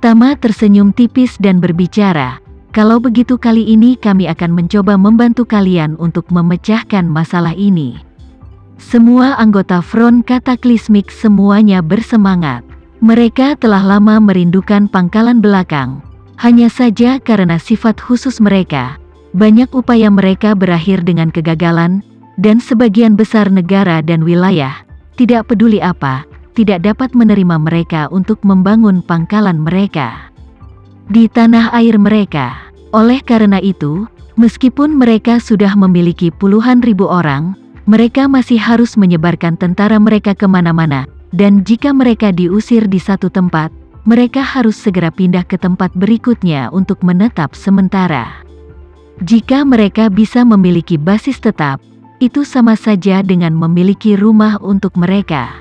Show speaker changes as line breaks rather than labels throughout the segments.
Tama tersenyum tipis dan berbicara, "Kalau begitu kali ini kami akan mencoba membantu kalian untuk memecahkan masalah ini." Semua anggota Front Kataklizmik semuanya bersemangat. Mereka telah lama merindukan pangkalan belakang. Hanya saja karena sifat khusus mereka, banyak upaya mereka berakhir dengan kegagalan, dan sebagian besar negara dan wilayah, tidak peduli apa, tidak dapat menerima mereka untuk membangun pangkalan mereka di tanah air mereka. Oleh karena itu, meskipun mereka sudah memiliki puluhan ribu orang, mereka masih harus menyebarkan tentara mereka kemana-mana, dan jika mereka diusir di satu tempat, mereka harus segera pindah ke tempat berikutnya untuk menetap sementara. Jika mereka bisa memiliki basis tetap, itu sama saja dengan memiliki rumah untuk mereka.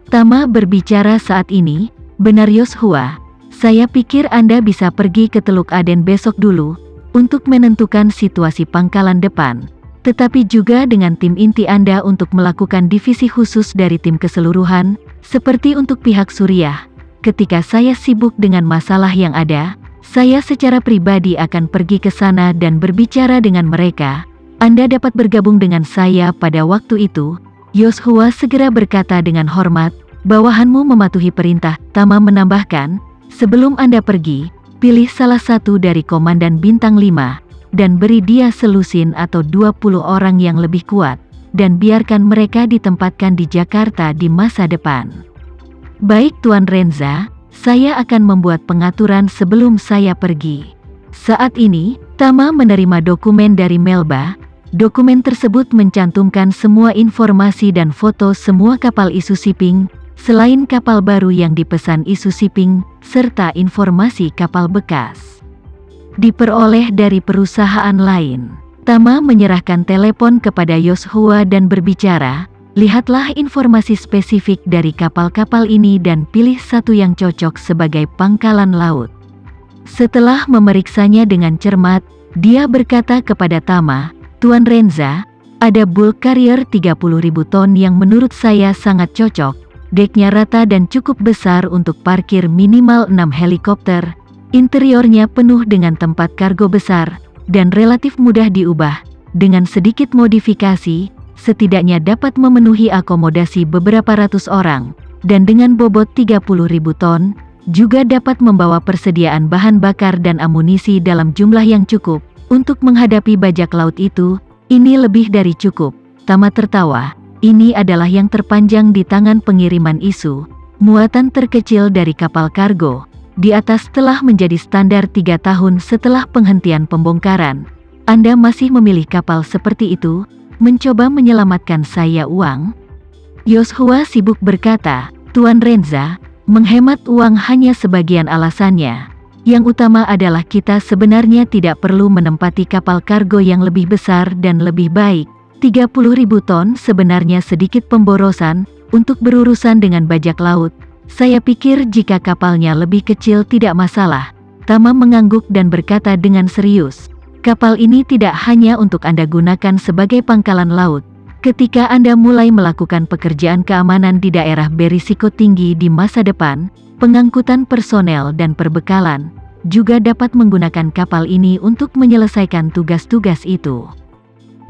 Tama berbicara saat ini, "Benar Yoshua, saya pikir Anda bisa pergi ke Teluk Aden besok dulu, untuk menentukan situasi pangkalan depan, tetapi juga dengan tim inti Anda untuk melakukan divisi khusus dari tim keseluruhan, seperti untuk pihak Suriah. Ketika saya sibuk dengan masalah yang ada, saya secara pribadi akan pergi ke sana dan berbicara dengan mereka. Anda dapat bergabung dengan saya pada waktu itu." Yoshua segera berkata dengan hormat, "Bawahanmu mematuhi perintah." Tama menambahkan, "Sebelum Anda pergi, pilih salah satu dari komandan bintang 5, dan beri dia selusin atau 20 orang yang lebih kuat, dan biarkan mereka ditempatkan di Jakarta di masa depan." "Baik Tuan Renza, saya akan membuat pengaturan sebelum saya pergi." Saat ini, Tama menerima dokumen dari Melba. Dokumen tersebut mencantumkan semua informasi dan foto semua kapal Isu Shipping, selain kapal baru yang dipesan Isu Shipping, serta informasi kapal bekas diperoleh dari perusahaan lain. Tama menyerahkan telepon kepada Yoshua dan berbicara, "Lihatlah informasi spesifik dari kapal-kapal ini dan pilih satu yang cocok sebagai pangkalan laut." Setelah memeriksanya dengan cermat, dia berkata kepada Tama, "Tuan Renza, ada bulk carrier 30.000 ton yang menurut saya sangat cocok. Deknya rata dan cukup besar untuk parkir minimal 6 helikopter. Interiornya penuh dengan tempat kargo besar, dan relatif mudah diubah. Dengan sedikit modifikasi, setidaknya dapat memenuhi akomodasi beberapa ratus orang, dan dengan bobot 30.000 ton, juga dapat membawa persediaan bahan bakar dan amunisi dalam jumlah yang cukup. Untuk menghadapi bajak laut itu, ini lebih dari cukup." Tama tertawa, "Ini adalah yang terpanjang di tangan pengiriman Isu, muatan terkecil dari kapal kargo. Di atas telah menjadi standar 3 tahun setelah penghentian pembongkaran. Anda masih memilih kapal seperti itu, mencoba menyelamatkan saya uang?" Yoshua sibuk berkata, "Tuan Renza, menghemat uang hanya sebagian alasannya. Yang utama adalah kita sebenarnya tidak perlu menempati kapal kargo yang lebih besar dan lebih baik. 30.000 ton sebenarnya sedikit pemborosan untuk berurusan dengan bajak laut. Saya pikir jika kapalnya lebih kecil tidak masalah." Tama mengangguk dan berkata dengan serius, "Kapal ini tidak hanya untuk Anda gunakan sebagai pangkalan laut. Ketika Anda mulai melakukan pekerjaan keamanan di daerah berisiko tinggi di masa depan, pengangkutan personel dan perbekalan, juga dapat menggunakan kapal ini untuk menyelesaikan tugas-tugas itu."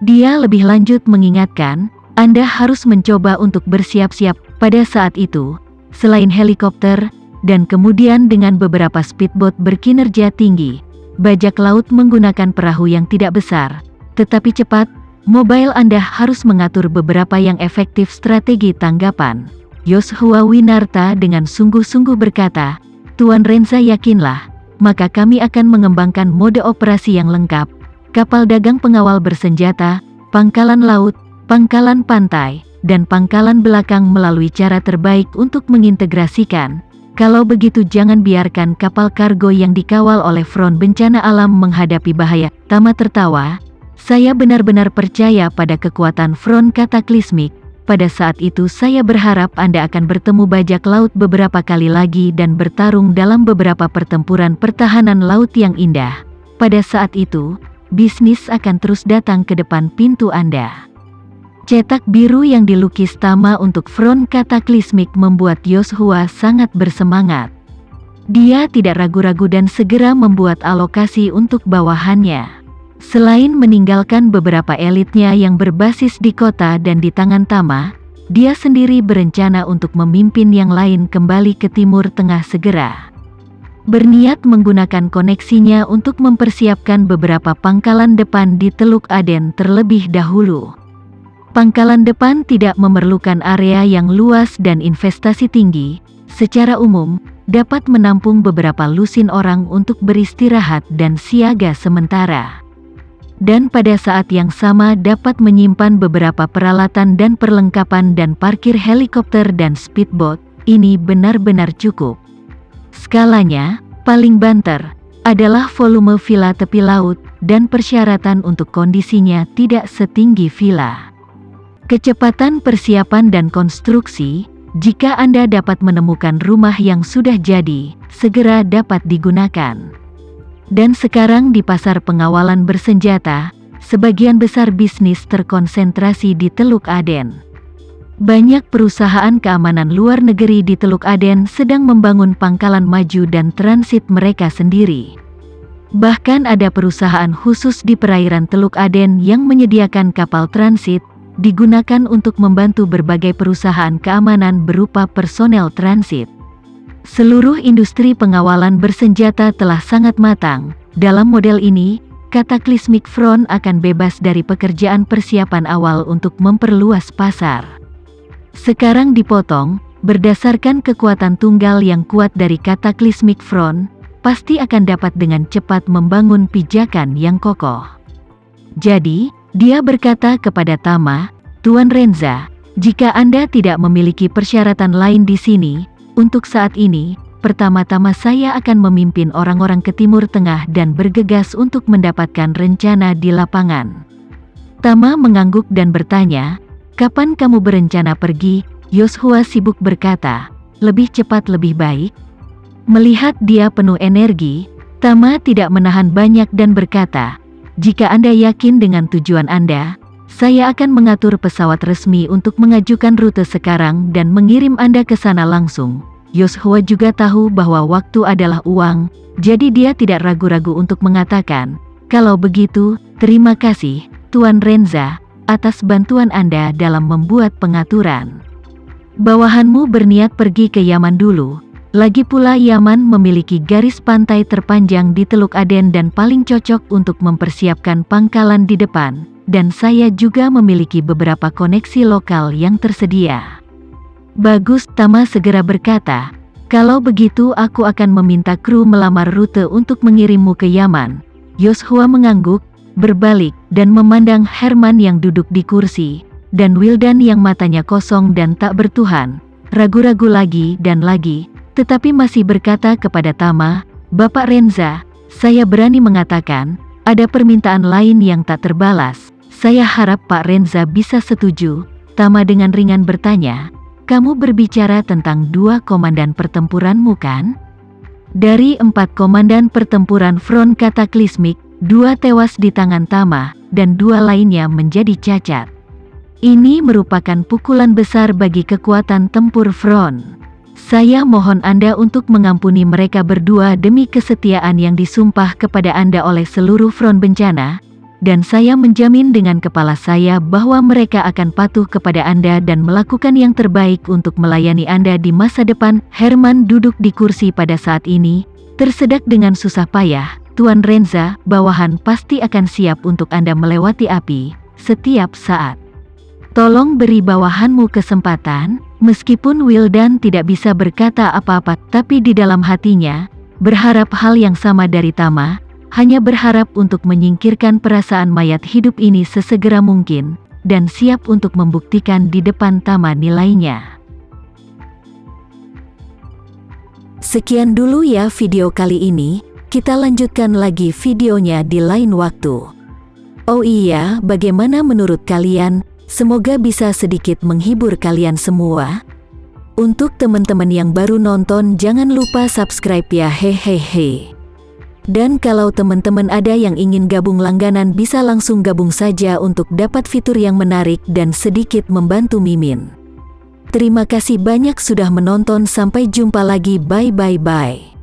Dia lebih lanjut mengingatkan, "Anda harus mencoba untuk bersiap-siap pada saat itu, selain helikopter, dan kemudian dengan beberapa speedboat berkinerja tinggi, bajak laut menggunakan perahu yang tidak besar, tetapi cepat. Mobile Anda harus mengatur beberapa yang efektif strategi tanggapan." Yoshua Winarta dengan sungguh-sungguh berkata, "Tuan Renza yakinlah, maka kami akan mengembangkan mode operasi yang lengkap, kapal dagang pengawal bersenjata, pangkalan laut, pangkalan pantai, dan pangkalan belakang melalui cara terbaik untuk mengintegrasikan. Kalau begitu jangan biarkan kapal kargo yang dikawal oleh Front Bencana Alam menghadapi bahaya." Tama tertawa, "Saya benar-benar percaya pada kekuatan Front Kataklizmik. Pada saat itu saya berharap Anda akan bertemu bajak laut beberapa kali lagi dan bertarung dalam beberapa pertempuran pertahanan laut yang indah. Pada saat itu, bisnis akan terus datang ke depan pintu Anda." Cetak biru yang dilukis Tama untuk Front Kataklizmik membuat Yoshua sangat bersemangat. Dia tidak ragu-ragu dan segera membuat alokasi untuk bawahannya. Selain meninggalkan beberapa elitnya yang berbasis di kota dan di tangan Tama, dia sendiri berencana untuk memimpin yang lain kembali ke Timur Tengah segera. Berniat menggunakan koneksinya untuk mempersiapkan beberapa pangkalan depan di Teluk Aden terlebih dahulu. Pangkalan depan tidak memerlukan area yang luas dan investasi tinggi, secara umum dapat menampung beberapa lusin orang untuk beristirahat dan siaga sementara. Dan pada saat yang sama dapat menyimpan beberapa peralatan dan perlengkapan dan parkir helikopter dan speedboat. Ini benar-benar cukup. Skalanya, paling banter, adalah volume villa tepi laut, dan persyaratan untuk kondisinya tidak setinggi villa. Kecepatan persiapan dan konstruksi, jika Anda dapat menemukan rumah yang sudah jadi, segera dapat digunakan. Dan sekarang di pasar pengawalan bersenjata, sebagian besar bisnis terkonsentrasi di Teluk Aden. Banyak perusahaan keamanan luar negeri di Teluk Aden sedang membangun pangkalan maju dan transit mereka sendiri. Bahkan ada perusahaan khusus di perairan Teluk Aden yang menyediakan kapal transit, digunakan untuk membantu berbagai perusahaan keamanan berupa personel transit. Seluruh industri pengawalan bersenjata telah sangat matang. Dalam model ini, Cataclysmic Front akan bebas dari pekerjaan persiapan awal untuk memperluas pasar. Sekarang dipotong, berdasarkan kekuatan tunggal yang kuat dari Cataclysmic Front, pasti akan dapat dengan cepat membangun pijakan yang kokoh. Jadi, dia berkata kepada Tama, "Tuan Renza, jika Anda tidak memiliki persyaratan lain di sini, untuk saat ini, pertama-tama saya akan memimpin orang-orang ke Timur Tengah dan bergegas untuk mendapatkan rencana di lapangan." Tama mengangguk dan bertanya, "Kapan kamu berencana pergi?" Yoshua sibuk berkata, "Lebih cepat lebih baik." Melihat dia penuh energi, Tama tidak menahan banyak dan berkata, "Jika Anda yakin dengan tujuan Anda, saya akan mengatur pesawat resmi untuk mengajukan rute sekarang dan mengirim Anda ke sana langsung." Yoshua juga tahu bahwa waktu adalah uang, jadi dia tidak ragu-ragu untuk mengatakan, "Kalau begitu, terima kasih, Tuan Renza, atas bantuan Anda dalam membuat pengaturan. Bawahanmu berniat pergi ke Yaman dulu. Lagi pula Yaman memiliki garis pantai terpanjang di Teluk Aden dan paling cocok untuk mempersiapkan pangkalan di depan, dan saya juga memiliki beberapa koneksi lokal yang tersedia." "Bagus," Tama segera berkata, "kalau begitu aku akan meminta kru melamar rute untuk mengirimmu ke Yaman." Yoshua mengangguk, berbalik, dan memandang Herman yang duduk di kursi, dan Wildan yang matanya kosong dan tak bertuhan, ragu-ragu lagi dan lagi, tetapi masih berkata kepada Tama, "Bapak Renza, saya berani mengatakan, ada permintaan lain yang tak terbalas. Saya harap Pak Renza bisa setuju." Tama dengan ringan bertanya, "Kamu berbicara tentang 2 komandan pertempuranmu kan? Dari 4 komandan pertempuran Front Cataclysmic, 2 tewas di tangan Tama, dan 2 lainnya menjadi cacat. Ini merupakan pukulan besar bagi kekuatan tempur Front. Saya mohon Anda untuk mengampuni mereka berdua demi kesetiaan yang disumpah kepada Anda oleh seluruh Front Bencana, dan saya menjamin dengan kepala saya bahwa mereka akan patuh kepada Anda dan melakukan yang terbaik untuk melayani Anda di masa depan." Herman duduk di kursi pada saat ini, tersedak dengan susah payah. "Tuan Renza, bawahan pasti akan siap untuk Anda melewati api, setiap saat. Tolong beri bawahanmu kesempatan." Meskipun Wildan tidak bisa berkata apa-apa, tapi di dalam hatinya, berharap hal yang sama dari Tama, hanya berharap untuk menyingkirkan perasaan mayat hidup ini sesegera mungkin, dan siap untuk membuktikan di depan Tama nilainya. Sekian dulu ya video kali ini, kita lanjutkan lagi videonya di lain waktu. Oh iya, bagaimana menurut kalian? Semoga bisa sedikit menghibur kalian semua. Untuk teman-teman yang baru nonton, jangan lupa subscribe ya, hehehe. Dan kalau teman-teman ada yang ingin gabung langganan, bisa langsung gabung saja untuk dapat fitur yang menarik dan sedikit membantu Mimin. Terima kasih banyak sudah menonton, sampai jumpa lagi, bye bye bye.